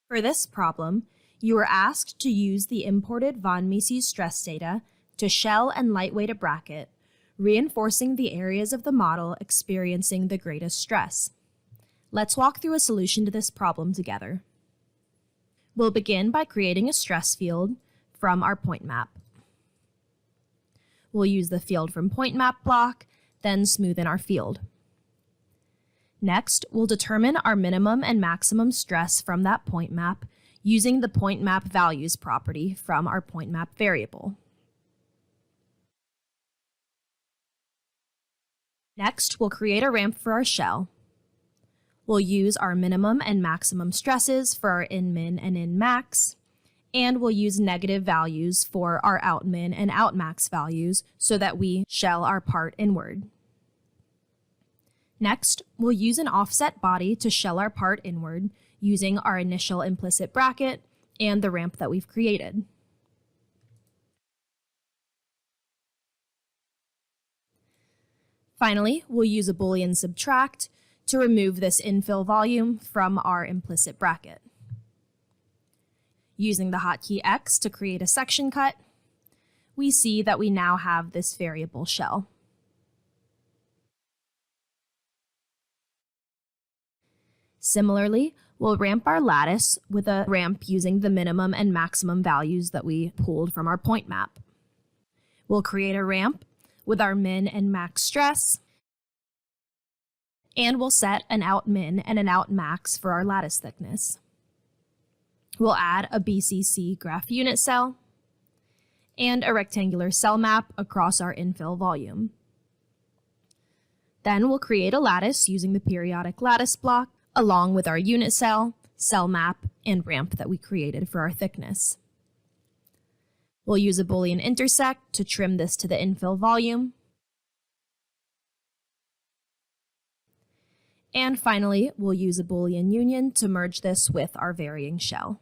For this problem, you were asked to use the imported von Mises stress data to shell and lightweight a bracket, reinforcing the areas of the model experiencing the greatest stress. Let's walk through a solution to this problem together. We'll begin by creating a stress field from our point map. We'll use the field from point map block, then smoothen our field. Next, we'll determine our minimum and maximum stress from that point map using the point map values property from our point map variable. Next, we'll create a ramp for our shell. We'll use our minimum and maximum stresses for our in-min and in-max, and we'll use negative values for our out-min and out-max values so that we shell our part inward. Next, we'll use an offset body to shell our part inward using our initial implicit bracket and the ramp that we've created. Finally, we'll use a Boolean subtract to remove this infill volume from our implicit bracket. Using the hotkey X to create a section cut, we see that we now have this variable shell. Similarly, we'll ramp our lattice with a ramp using the minimum and maximum values that we pulled from our point map. We'll create a ramp with our min and max stress, and we'll set an out min and an out max for our lattice thickness. We'll add a BCC graph unit cell and a rectangular cell map across our infill volume. Then we'll create a lattice using the periodic lattice block along with our unit cell, cell map, and ramp that we created for our thickness. We'll use a Boolean intersect to trim this to the infill volume. And finally, we'll use a Boolean union to merge this with our varying shell.